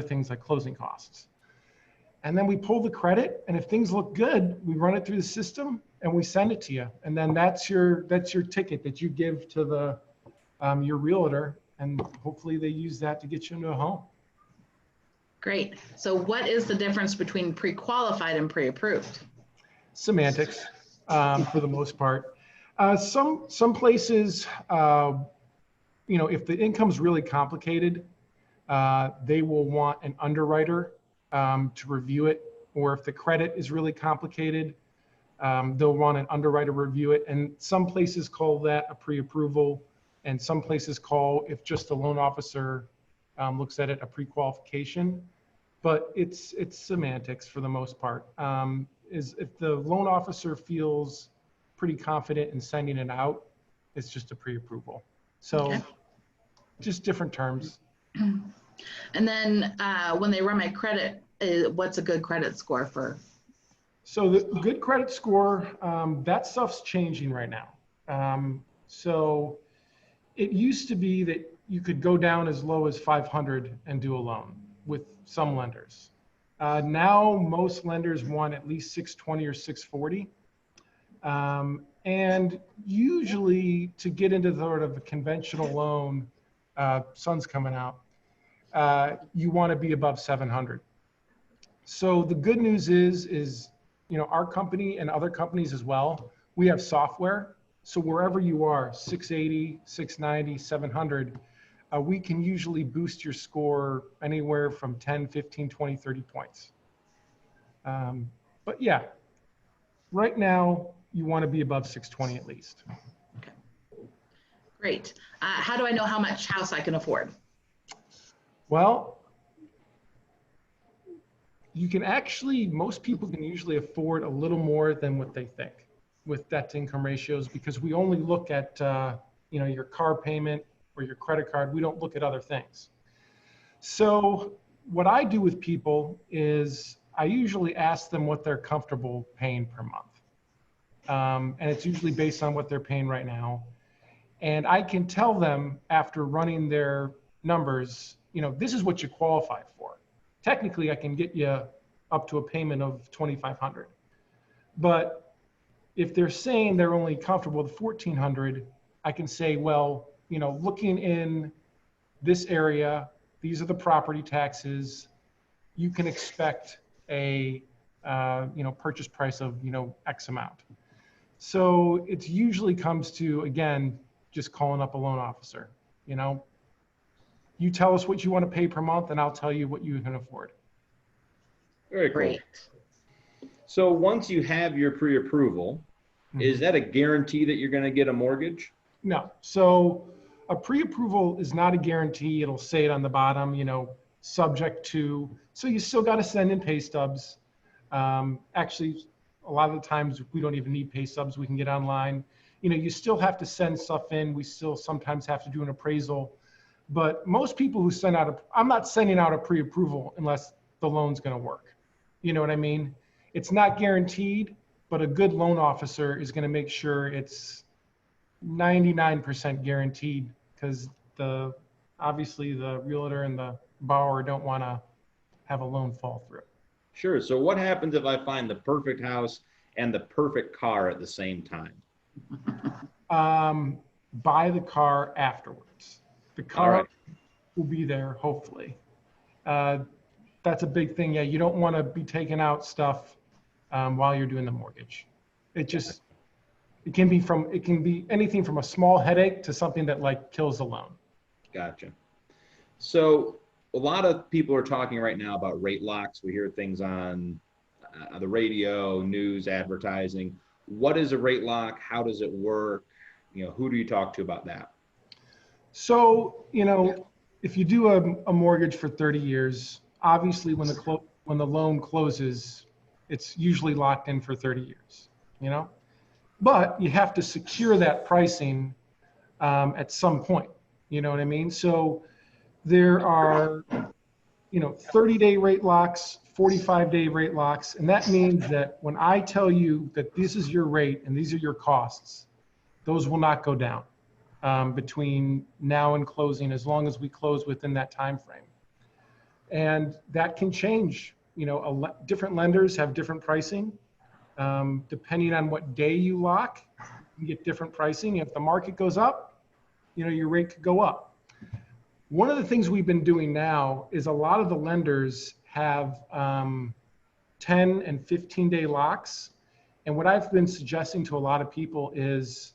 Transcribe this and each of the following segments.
things like closing costs. And then we pull the credit, and if things look good, we run it through the system and we send it to you. And then that's your ticket that you give to the your realtor, and hopefully they use that to get you into a home. Great. So what is the difference between pre-qualified and pre-approved? Semantics, for the most part. Some places, you know, if the income's really complicated, they will want an underwriter to review it, or if the credit is really complicated, they'll want an underwriter review it. And some places call that a pre-approval, and some places call, if just the loan officer looks at it, a pre-qualification. But it's semantics for the most part. Is if the loan officer feels pretty confident in sending it out, it's just a pre-approval. So okay. Just different terms. And then when they run my credit, what's a good credit score for? So the good credit score, that stuff's changing right now. So it used to be that you could go down as low as 500 and do a loan with some lenders. Now most lenders want at least 620 or 640. And usually to get into sort of a conventional loan, sun's coming out, you want to be above 700. So the good news is, you know, our company and other companies as well, we have software. So wherever you are, 680, 690, 700, we can usually boost your score anywhere from 10, 15, 20, 30 points. But yeah, right now you want to be above 620 at least. Okay. Great. How do I know how much house I can afford? Well, you can actually, most people can usually afford a little more than what they think with debt to income ratios, because we only look at, you know, your car payment or your credit card. We don't look at other things. So what I do with people is I usually ask them what they're comfortable paying per month. And it's usually based on what they're paying right now. And I can tell them after running their numbers, you know, this is what you qualify for. Technically, I can get you up to a payment of $2,500. But if they're saying they're only comfortable with $1,400, I can say, well, you know, looking in this area, these are the property taxes. You can expect a, you know, purchase price of, you know, X amount. So it usually comes to, again, just calling up a loan officer. You know, you tell us what you want to pay per month, and I'll tell you what you can afford. Very cool. Great. So once you have your pre-approval, is that a guarantee that you're going to get a mortgage? No. So a pre-approval is not a guarantee. It'll say it on the bottom, you know, subject to. So you still got to send in pay stubs. Actually, a lot of the times we don't even need pay stubs. We can get online. You know, you still have to send stuff in. We still sometimes have to do an appraisal. But most people who send out I'm not sending out a pre-approval unless the loan's going to work. You know what I mean? It's not guaranteed, but a good loan officer is going to make sure it's 99% guaranteed, because obviously the realtor and the borrower don't want to have a loan fall through. Sure. So what happens if I find the perfect house and the perfect car at the same time? Buy the car afterwards. The car will be there, hopefully. That's a big thing. Yeah, you don't want to be taking out stuff while you're doing the mortgage. It can be anything from a small headache to something that like kills the loan. Gotcha. So a lot of people are talking right now about rate locks. We hear things on the radio, news, advertising. What is a rate lock? How does it work? You know, who do you talk to about that? So, you know, if you do a mortgage for 30 years, obviously when the loan closes, it's usually locked in for 30 years, you know? But you have to secure that pricing at some point, you know what I mean? So there are, you know, 30-day rate locks, 45-day rate locks, and that means that when I tell you that this is your rate and these are your costs, those will not go down between now and closing, as long as we close within that time frame. And that can change. You know, different lenders have different pricing. Depending on what day you lock, you get different pricing. If the market goes up, you know, your rate could go up. One of the things we've been doing now is a lot of the lenders have 10 and 15-day locks. And what I've been suggesting to a lot of people is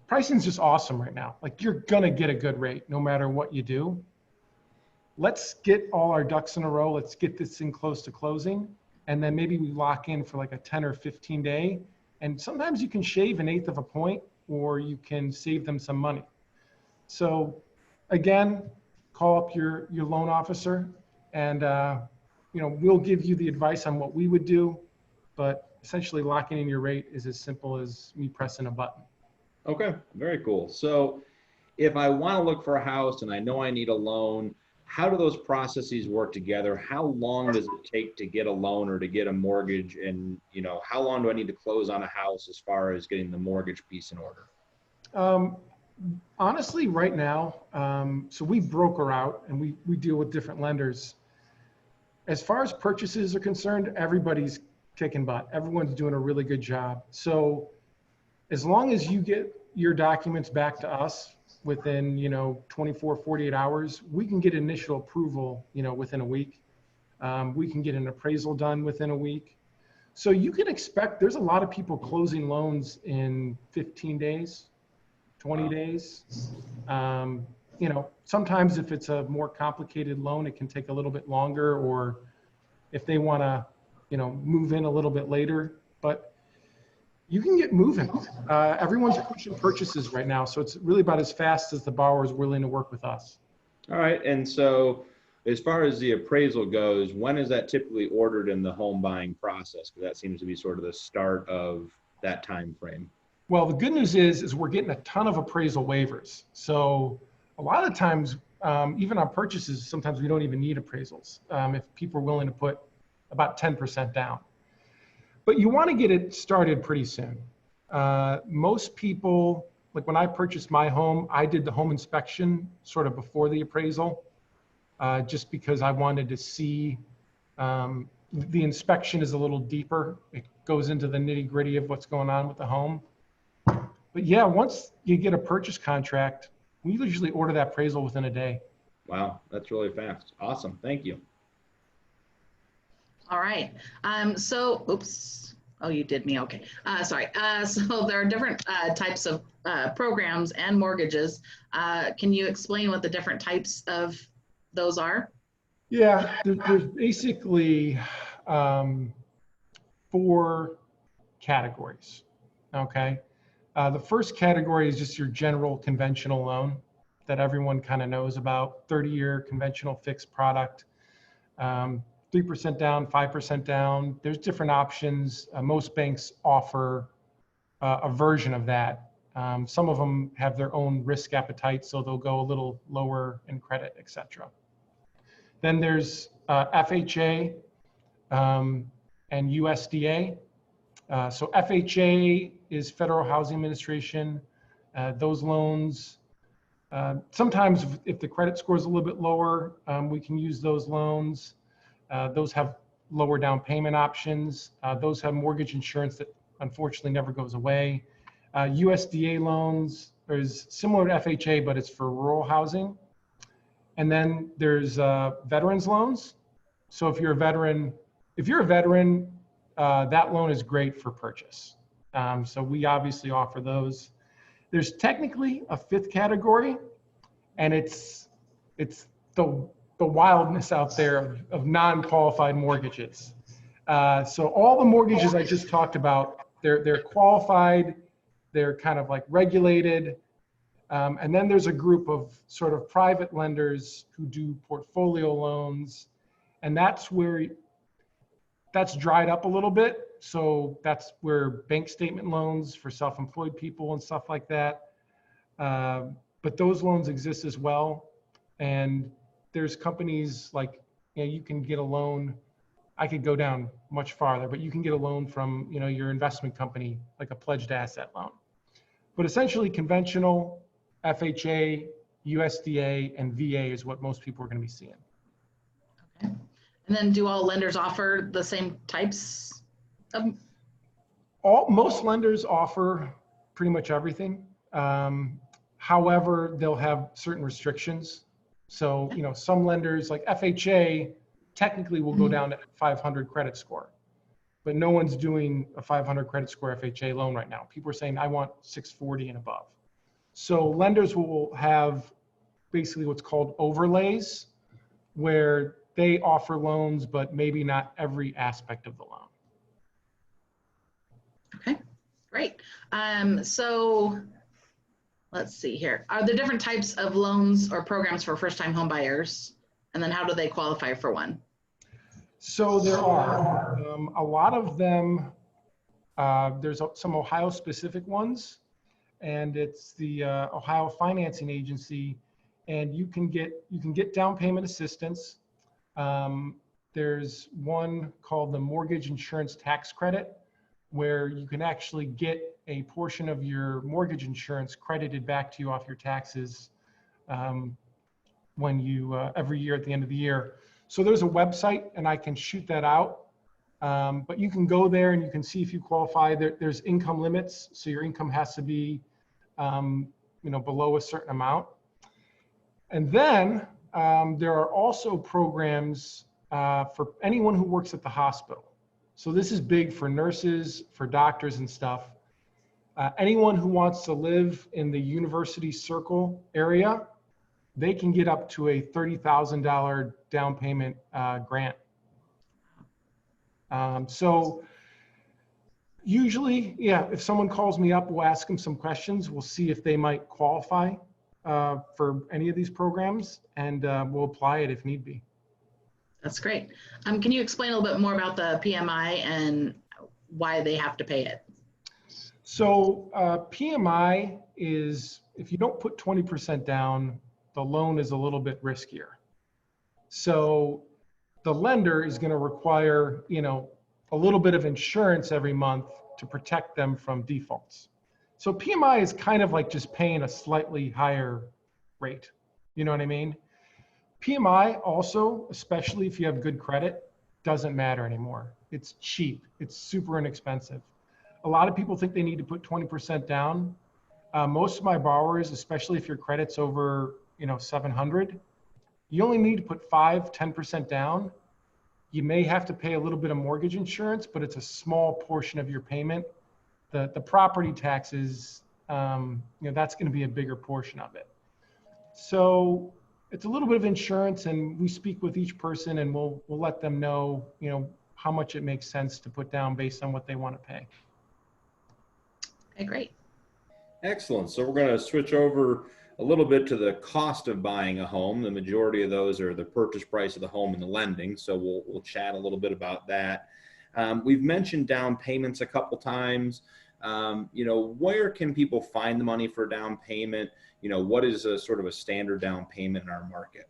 pricing's just awesome right now. Like, you're gonna get a good rate no matter what you do. Let's get all our ducks in a row. Let's get this thing close to closing. And then maybe we lock in for like a 10 or 15 day. And sometimes you can shave 1/8 of a point, or you can save them some money. So again, call up your loan officer, and you know, we'll give you the advice on what we would do. But essentially, locking in your rate is as simple as me pressing a button. Okay, very cool. So if I want to look for a house and I know I need a loan, how do those processes work together? How long does it take to get a loan or to get a mortgage? And, you know, how long do I need to close on a house as far as getting the mortgage piece in order? Honestly, right now, so we broker out and we deal with different lenders. As far as purchases are concerned, everybody's kicking butt. Everyone's doing a really good job. So as long as you get your documents back to us within, you know, 24, 48 hours, we can get initial approval, you know, within a week. We can get an appraisal done within a week. So you can expect there's a lot of people closing loans in 15 days, 20 days. You know, sometimes if it's a more complicated loan, it can take a little bit longer, or if they want to, you know, move in a little bit later, but you can get moving. Everyone's pushing purchases right now. So it's really about as fast as the borrower is willing to work with us. All right. And so as far as the appraisal goes, when is that typically ordered in the home buying process? Because that seems to be sort of the start of that time frame. Well, the good news is we're getting a ton of appraisal waivers. So a lot of times, even on purchases, sometimes we don't even need appraisals if people are willing to put about 10% down. But you want to get it started pretty soon. Most people, like when I purchased my home, I did the home inspection sort of before the appraisal, just because I wanted to see, the inspection is a little deeper. It goes into the nitty gritty of what's going on with the home. But yeah, once you get a purchase contract, we usually order that appraisal within a day. Wow, that's really fast. Awesome. Thank you. All right. So, oops. Oh, you did me. Okay. Sorry. So there are different types of programs and mortgages. Can you explain what the different types of those are? Yeah, there's basically 4 categories. Okay. The first category is just your general conventional loan that everyone kind of knows about, 30-year conventional fixed product. 3% down, 5% down. There's different options. Most banks offer a version of that. Some of them have their own risk appetite, so they'll go a little lower in credit, et cetera. Then there's FHA and USDA. So FHA is Federal Housing Administration. Those loans, sometimes if the credit score is a little bit lower, we can use those loans. Those have lower down payment options. Those have mortgage insurance that unfortunately never goes away. USDA loans is similar to FHA, but it's for rural housing. And then there's veterans loans. So if you're a veteran, that loan is great for purchase. So we obviously offer those. There's technically a 5th category, and it's the wildness out there of non-qualified mortgages. So all the mortgages I just talked about, they're qualified, they're kind of like regulated. And then there's a group of sort of private lenders who do portfolio loans, and that's dried up a little bit. So that's where bank statement loans for self-employed people and stuff like that. But those loans exist as well. And there's companies like, you know, you can get a loan. I could go down much farther, but you can get a loan from, you know, your investment company, like a pledged asset loan. But essentially conventional, FHA, USDA, and VA is what most people are going to be seeing. And then do all lenders offer the same types of? Most lenders offer pretty much everything. However, they'll have certain restrictions. So, some lenders like FHA technically will go down to 500 credit score, but no one's doing a 500 credit score FHA loan right now. People are saying, I want 640 and above. So lenders will have basically what's called overlays, where they offer loans, but maybe not every aspect of the loan. Okay, great. So let's see here. Are there different types of loans or programs for first-time home buyers? And then how do they qualify for one? So there are a lot of them. There's some Ohio-specific ones, and it's the Ohio Financing Agency, and you can get down payment assistance. There's one called the Mortgage Insurance Tax Credit, where you can actually get a portion of your mortgage insurance credited back to you off your taxes when you every year at the end of the year. So there's a website, and I can shoot that out. But you can go there and you can see if you qualify. There's income limits, so your income has to be below a certain amount. And then there are also programs for anyone who works at the hospital. So this is big for nurses, for doctors and stuff. Anyone who wants to live in the University Circle area, they can get up to a $30,000 down payment grant. So usually, if someone calls me up, we'll ask them some questions. We'll see if they might qualify for any of these programs, and we'll apply it if need be. That's great. Can you explain a little bit more about the PMI and why they have to pay it? So PMI is, if you don't put 20% down, the loan is a little bit riskier. So the lender is going to require, a little bit of insurance every month to protect them from defaults. So PMI is kind of like just paying a slightly higher rate. You know what I mean? PMI also, especially if you have good credit, doesn't matter anymore. It's cheap. It's super inexpensive. A lot of people think they need to put 20% down. Most of my borrowers, especially if your credit's over, 700, you only need to put 5-10% down. You may have to pay a little bit of mortgage insurance, but it's a small portion of your payment. The property taxes, that's going to be a bigger portion of it. So it's a little bit of insurance, and we speak with each person, and we'll let them know, how much it makes sense to put down based on what they want to pay. Okay, great. Excellent. So we're going to switch over a little bit to the cost of buying a home. The majority of those are the purchase price of the home and the lending. So we'll chat a little bit about that. We've mentioned down payments a couple times. Where can people find the money for down payment? What is a sort of a standard down payment in our market?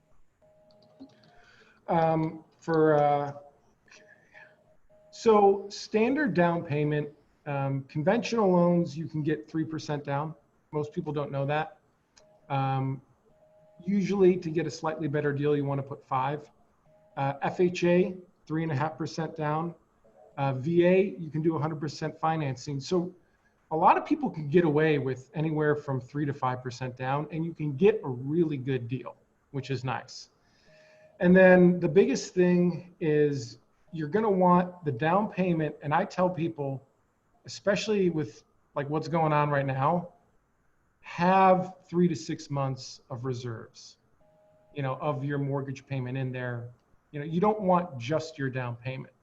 So standard down payment, conventional loans, you can get 3% down. Most people don't know that. Usually to get a slightly better deal, you want to put 5. FHA, 3.5% down. VA, you can do 100% financing. So a lot of people can get away with anywhere from 3 to 5% down, and you can get a really good deal, which is nice. And then the biggest thing is you're going to want the down payment. And I tell people, especially with like what's going on right now, have 3 to 6 months of reserves, of your mortgage payment in there. You don't want just your down payment.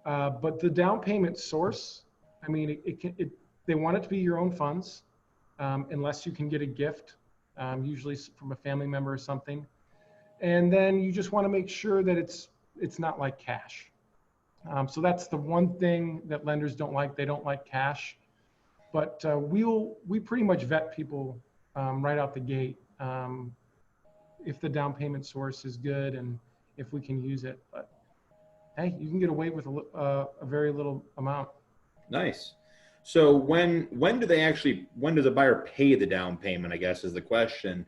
But the down payment source, they want it to be your own funds, unless you can get a gift, usually from a family member or something. And then you just want to make sure that it's not like cash. So that's the one thing that lenders don't like. They don't like cash. But we pretty much vet people right out the gate if the down payment source is good and if we can use it. But hey, you can get away with a very little amount. Nice. So when does a buyer pay the down payment, I guess is the question.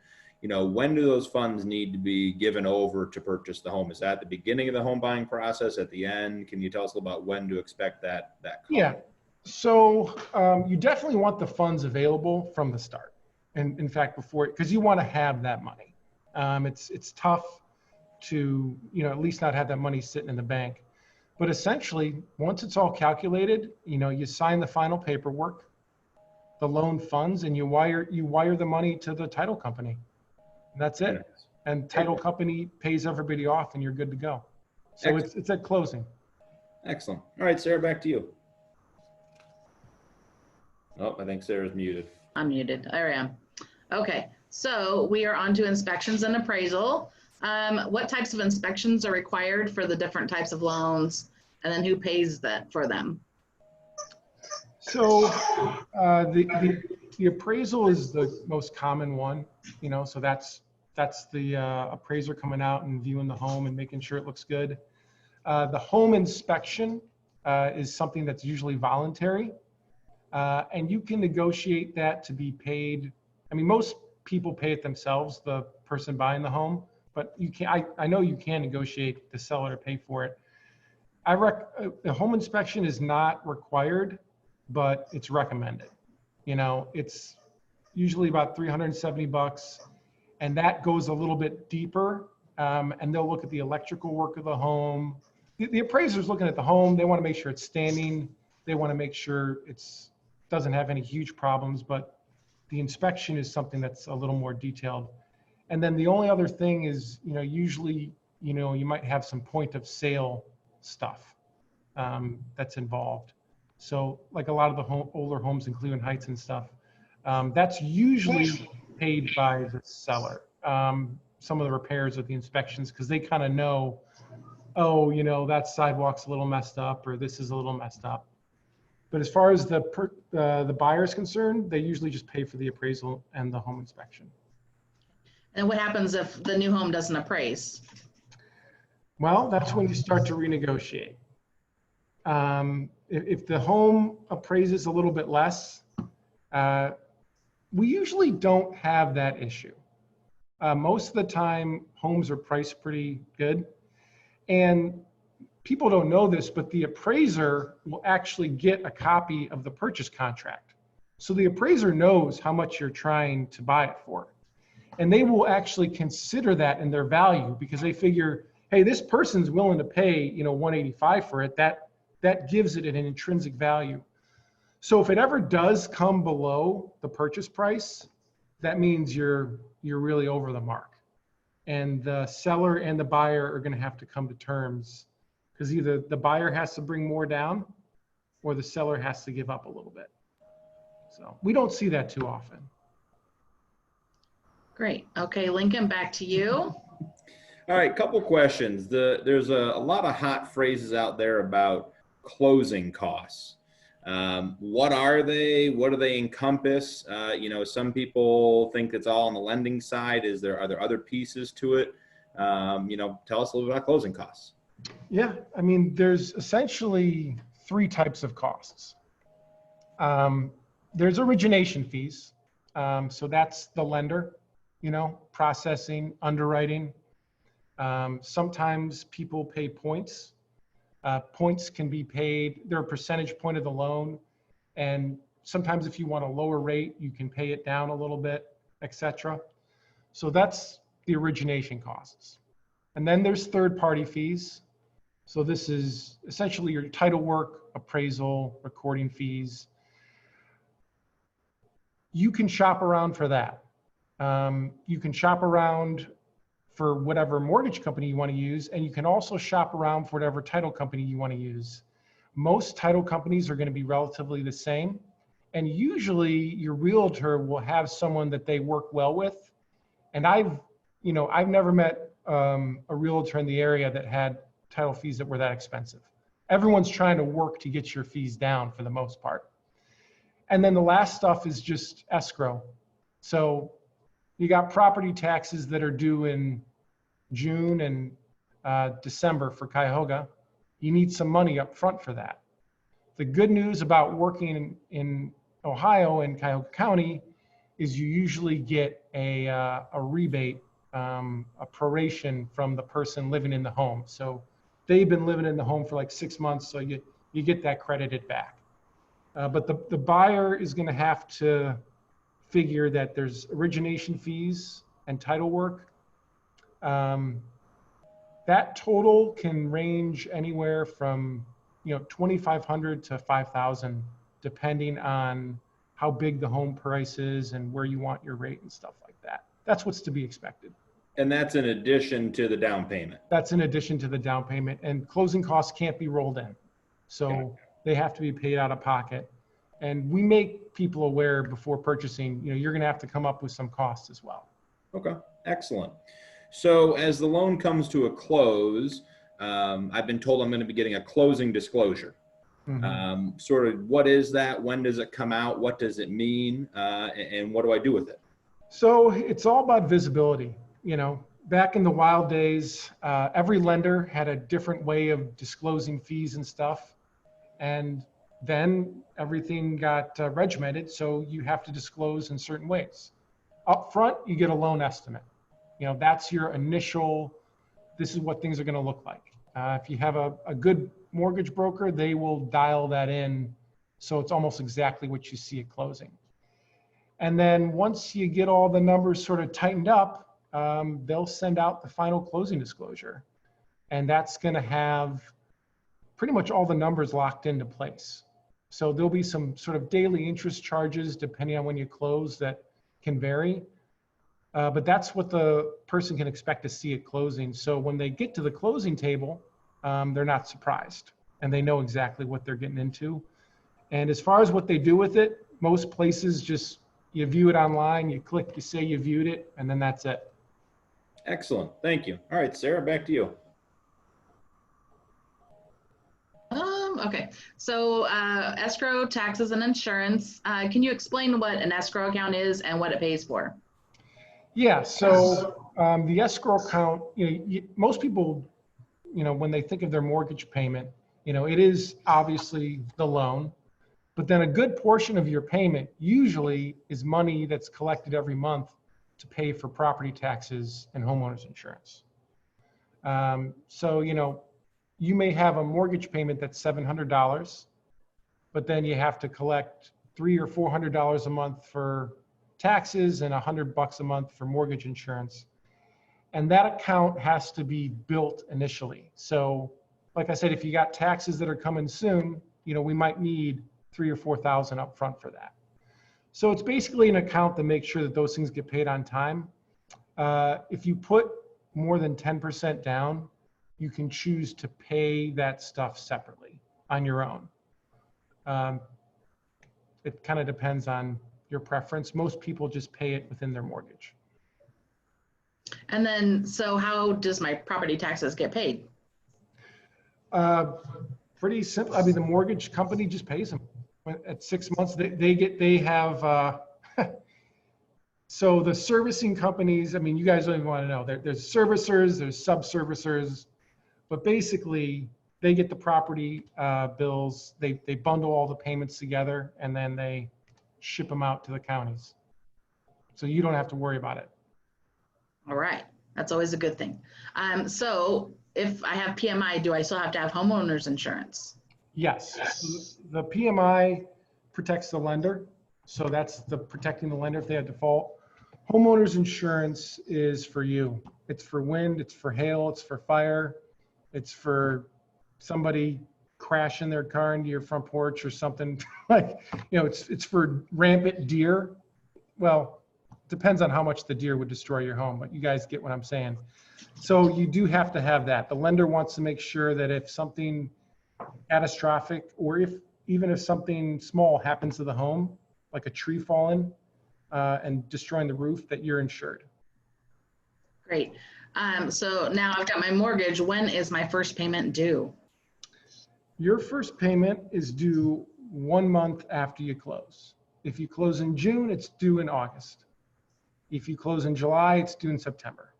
when do those funds need to be given over to purchase the home? Is that at the beginning of the home buying process, at the end? Can you tell us a little about when to expect that call? Yeah. So you definitely want the funds available from the start. And in fact, because you want to have that money. It's tough to, at least not have that money sitting in the bank. But essentially, once it's all calculated, you sign the final paperwork, the loan funds, and you wire the money to the title company. And that's it. And title company pays everybody off, and you're good to go. So it's at closing. Excellent. All right, Sarah, back to you. Oh, I think Sarah's muted. I'm muted. There I am. Okay, so we are on to inspections and appraisal. What types of inspections are required for the different types of loans, and then who pays that for them? So the appraisal is the most common one, so that's the appraiser coming out and viewing the home and making sure it looks good. The home inspection is something that's usually voluntary, and you can negotiate that to be paid. I mean, most people pay it themselves, the person buying the home, but you can. I know you can negotiate the seller to pay for it. The home inspection is not required, but it's recommended. It's usually about $370, and that goes a little bit deeper. And they'll look at the electrical work of the home. The appraiser's looking at the home. They want to make sure it's standing. They want to make sure doesn't have any huge problems, but the inspection is something that's a little more detailed. And then the only other thing is, usually, you might have some point of sale stuff that's involved. So like a lot of the older homes in Cleveland Heights and stuff, that's usually paid by the seller. Some of the repairs or the inspections, because they kind of know, that sidewalk's a little messed up or this is a little messed up. But as far as the buyer is concerned, they usually just pay for the appraisal and the home inspection. And what happens if the new home doesn't appraise? Well, that's when you start to renegotiate. If the home appraises a little bit less, we usually don't have that issue. Most of the time, homes are priced pretty good. And people don't know this, but the appraiser will actually get a copy of the purchase contract. So the appraiser knows how much you're trying to buy it for. And they will actually consider that in their value because they figure, hey, this person's willing to pay, $185 for it. That gives it an intrinsic value. So if it ever does come below the purchase price, that means you're really over the mark. And the seller and the buyer are going to have to come to terms because either the buyer has to bring more down or the seller has to give up a little bit. So we don't see that too often. Great. Okay, Lincoln, back to you. All right, couple questions. There's a lot of hot phrases out there about closing costs. What are they? What do they encompass? Some people think it's all on the lending side. Are there other pieces to it? Tell us a little bit about closing costs. Yeah, I mean, there's essentially three types of costs. There's origination fees. So that's the lender, processing, underwriting. Sometimes people pay points. Points can be paid, they're a percentage point of the loan. And sometimes if you want a lower rate, you can pay it down a little bit, etc. So that's the origination costs. And then there's third-party fees. So this is essentially your title work, appraisal, recording fees. You can shop around for that. You can shop around for whatever mortgage company you want to use, and you can also shop around for whatever title company you want to use. Most title companies are going to be relatively the same, and usually your realtor will have someone that they work well with. And I've never met a realtor in the area that had title fees that were that expensive. Everyone's trying to work to get your fees down for the most part. And then the last stuff is just escrow. So you got property taxes that are due in June and December for Cuyahoga. You need some money up front for that. The good news about working in Ohio and Cuyahoga County is you usually get a rebate, a proration from the person living in the home. So they've been living in the home for like 6 months, so you get that credited back. But the buyer is going to have to figure that there's origination fees and title work. That total can range anywhere from, $2,500 to $5,000, depending on how big the home price is and where you want your rate and stuff like that. That's what's to be expected. And that's in addition to the down payment. That's in addition to the down payment, and closing costs can't be rolled in. So they have to be paid out of pocket. And we make people aware before purchasing, you're going to have to come up with some costs as well. Okay, excellent. So as the loan comes to a close, I've been told I'm going to be getting a closing disclosure. Mm-hmm. Sort of what is that? When does it come out? What does it mean? And what do I do with it? So it's all about visibility. Back in the wild days, every lender had a different way of disclosing fees and stuff. And then everything got regimented, so you have to disclose in certain ways. Up front, you get a loan estimate. That's your initial, this is what things are going to look like. If you have a good mortgage broker, they will dial that in, so it's almost exactly what you see at closing. And then once you get all the numbers sort of tightened up, they'll send out the final closing disclosure. And that's going to have pretty much all the numbers locked into place. So there'll be some sort of daily interest charges depending on when you close that can vary. But that's what the person can expect to see at closing. So when they get to the closing table, they're not surprised and they know exactly what they're getting into. And as far as what they do with it, most places just, you view it online, you click, you say you viewed it, and then that's it. Excellent. Thank you. All right, Sarah, back to you. Okay, so escrow, taxes, and insurance. Can you explain what an escrow account is and what it pays for? Yeah, so the escrow account, most people, when they think of their mortgage payment, it is obviously the loan, but then a good portion of your payment usually is money that's collected every month to pay for property taxes and homeowners insurance. So, you may have a mortgage payment that's $700, but then you have to collect $300 or $400 a month for taxes and $100 a month for mortgage insurance. And that account has to be built initially. So like I said, if you got taxes that are coming soon, we might need $3,000 or $4,000 up front for that. So it's basically an account to make sure that those things get paid on time. If you put more than 10% down, you can choose to pay that stuff separately on your own. It kind of depends on your preference. Most people just pay it within their mortgage. And then, so how does my property taxes get paid? Pretty simple. I mean, the mortgage company just pays them at 6 months. They have, so the servicing companies, I mean, you guys don't even want to know. There's servicers, there's sub-servicers, but basically they get the property bills, they bundle all the payments together, and then they ship them out to the counties. So you don't have to worry about it. All right, that's always a good thing. So if I have PMI, do I still have to have homeowners insurance? Yes, the PMI protects the lender. So that's protecting the lender if they have default. Homeowners insurance is for you. It's for wind, it's for hail, it's for fire. It's for somebody crashing their car into your front porch or something. Like, it's for rampant deer. Well, depends on how much the deer would destroy your home, but you guys get what I'm saying. So you do have to have that. The lender wants to make sure that if something catastrophic, or even if something small happens to the home, like a tree falling and destroying the roof, that you're insured. Great. So now I've got my mortgage. When is my first payment due? Your first payment is due 1 month after you close. If you close in June, it's due in August. If you close in July, it's due in September,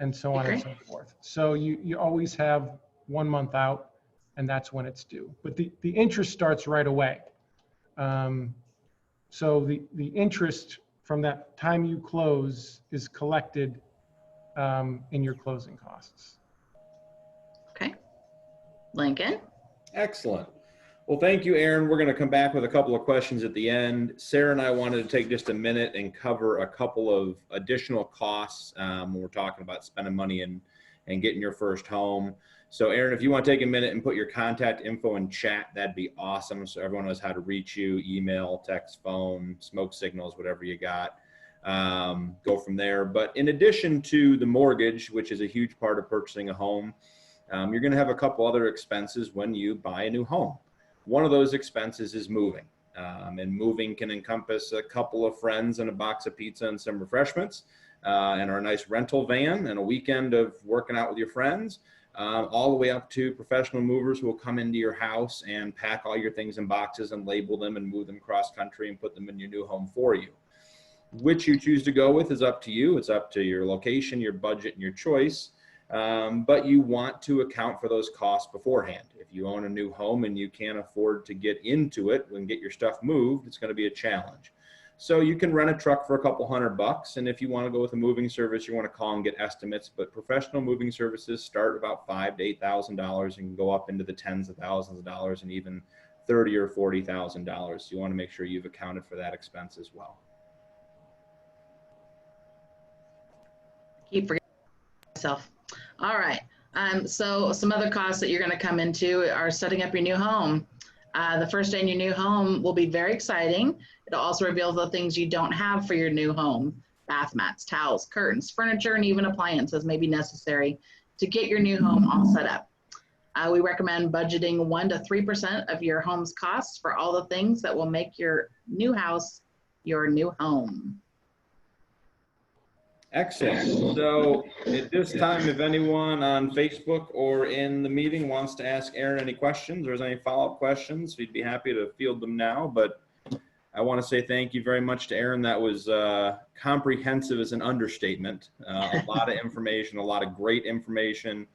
and so on and so forth. So you always have 1 month out, and that's when it's due. But the interest starts right away. So the interest from that time you close is collected in your closing costs. Okay. Lincoln? Excellent. Well, thank you, Aaron. We're going to come back with a couple of questions at the end. Sarah and I wanted to take just a minute and cover a couple of additional costs when we're talking about spending money and getting your first home. So Aaron, if you want to take a minute and put your contact info in chat, that'd be awesome. So everyone knows how to reach you: email, text, phone, smoke signals, whatever you got. Go from there. But in addition to the mortgage, which is a huge part of purchasing a home, you're going to have a couple other expenses when you buy a new home. One of those expenses is moving. And moving can encompass a couple of friends and a box of pizza and some refreshments, and our nice rental van and a weekend of working out with your friends, all the way up to professional movers who will come into your house and pack all your things in boxes and label them and move them cross country and put them in your new home for you. Which you choose to go with is up to you. It's up to your location, your budget, and your choice. But you want to account for those costs beforehand. If you own a new home and you can't afford to get into it and get your stuff moved, it's going to be a challenge. So you can rent a truck for a couple $100, and if you want to go with a moving service, you want to call and get estimates. But professional moving services start about $5,000 to $8,000 and can go up into the tens of thousands of dollars and even $30,000 or $40,000. So you want to make sure you've accounted for that expense as well. Keep forgetting myself. All right. So some other costs that you're going to come into are setting up your new home. The first day in your new home will be very exciting. It'll also reveal the things you don't have for your new home: bath mats, towels, curtains, furniture, and even appliances may be necessary to get your new home all set up. We recommend budgeting 1% to 3% of your home's costs for all the things that will make your new house your new home. Excellent. So at this time, if anyone on Facebook or in the meeting wants to ask Aaron any questions or has any follow-up questions, we'd be happy to field them now. But I want to say thank you very much to Aaron. That was comprehensive as an understatement. A lot of information, a lot of great information.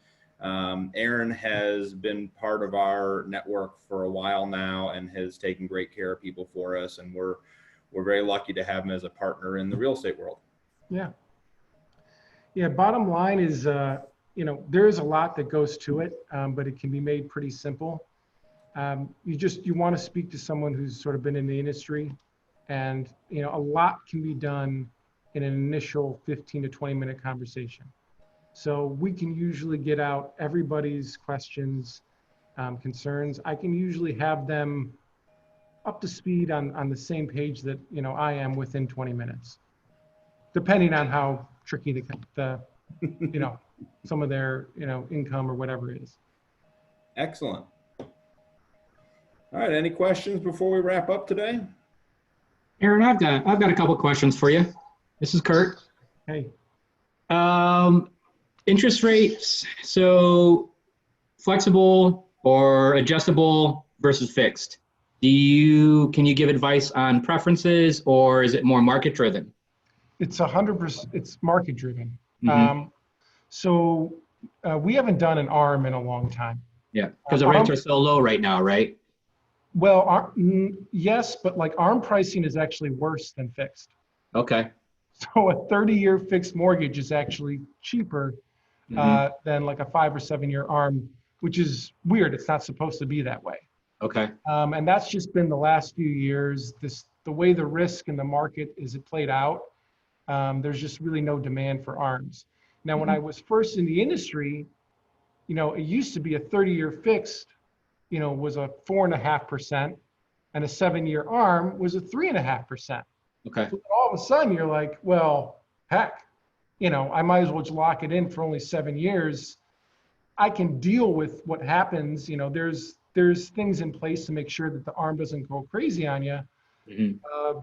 Aaron has been part of our network for a while now and has taken great care of people for us. And we're very lucky to have him as a partner in the real estate world. Yeah. Yeah, bottom line is, there is a lot that goes to it, but it can be made pretty simple. You want to speak to someone who's sort of been in the industry, and, a lot can be done in an initial 15 to 20 minute conversation. So we can usually get out everybody's questions, concerns. I can usually have them up to speed on the same page that, I am within 20 minutes, depending on how tricky the some of their income or whatever it is. Excellent. All right, any questions before we wrap up today? Aaron, I've got a couple questions for you. This is Kurt. Hey. Interest rates, so flexible or adjustable versus fixed. Can you give advice on preferences, or is it more market driven? It's 100%. It's market driven. Mm-hmm. So we haven't done an ARM in a long time. Yeah, because the rates are so low right now, right? Well, yes, but like ARM pricing is actually worse than fixed. Okay. So a 30-year fixed mortgage is actually cheaper than like a 5 or 7 year ARM, which is weird. It's not supposed to be that way. Okay. And that's just been the last few years. The way the risk in the market is played out. There's just really no demand for ARMs. Now, when I was first in the industry, it used to be a 30-year fixed, was a 4.5%, and a 7-year ARM was a 3.5%. Okay. So all of a sudden, you're like, well, heck, I might as well just lock it in for only 7 years. I can deal with what happens. There's things in place to make sure that the ARM doesn't go crazy on you.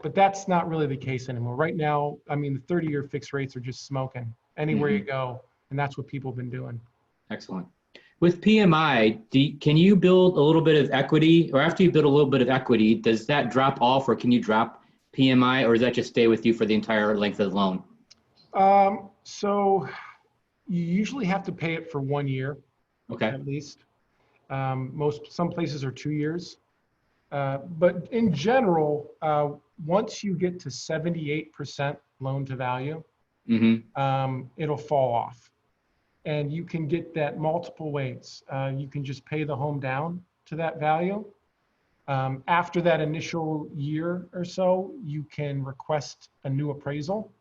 But that's not really the case anymore. Right now, the 30-year fixed rates are just smoking anywhere you go, and that's what people have been doing. Excellent. With PMI, can you build a little bit of equity, or after you build a little bit of equity, does that drop off, or can you drop PMI, or does that just stay with you for the entire length of the loan? So you usually have to pay it for 1 year, okay, at least. Some places are 2 years. But in general, once you get to 78% loan to value, it'll fall off. And you can get that multiple ways. You can just pay the home down to that value. After that initial year or so, you can request a new appraisal.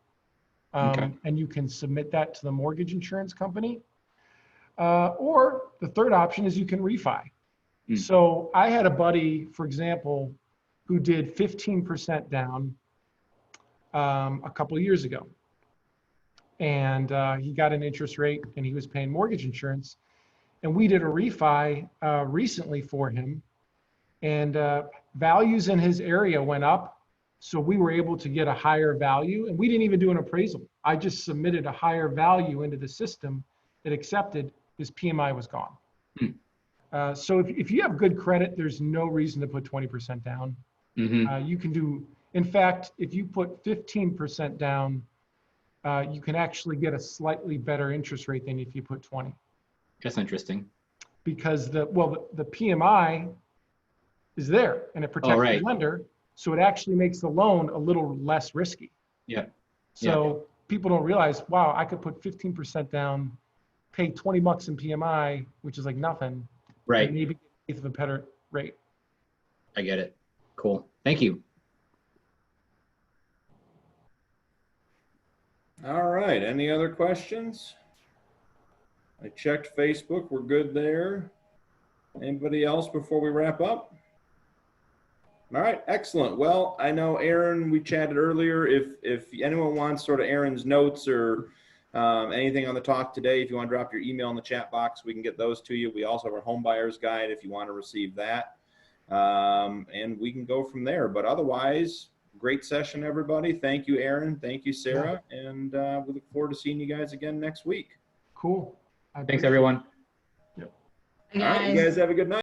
And you can submit that to the mortgage insurance company. Or the third option is you can refi. So I had a buddy, for example, who did 15% down a couple of years ago. And he got an interest rate and he was paying mortgage insurance. And we did a refi recently for him. And values in his area went up. So we were able to get a higher value. And we didn't even do an appraisal. I just submitted a higher value into the system that accepted. His PMI was gone. So if you have good credit, there's no reason to put 20% down. You can do, in fact, if you put 15% down, you can actually get a slightly better interest rate than if you put 20. That's interesting. Because the PMI is there and it protects the lender. So it actually makes the loan a little less risky. So people don't realize, wow, I could put 15% down, pay 20 bucks in PMI, which is like nothing. Right. And maybe get a better rate. I get it. Cool. Thank you. All right. Any other questions? I checked Facebook. We're good there. Anybody else before we wrap up? All right. Excellent. Well, I know Aaron, we chatted earlier. If anyone wants sort of Aaron's notes or anything on the talk today, if you want to drop your email in the chat box, we can get those to you. We also have our home buyer's guide if you want to receive that. And we can go from there. But otherwise, great session, everybody. Thank you, Aaron. Thank you, Sarah. And we look forward to seeing you guys again next week. Cool. Thanks, everyone. Hey, All right, you guys have a good night.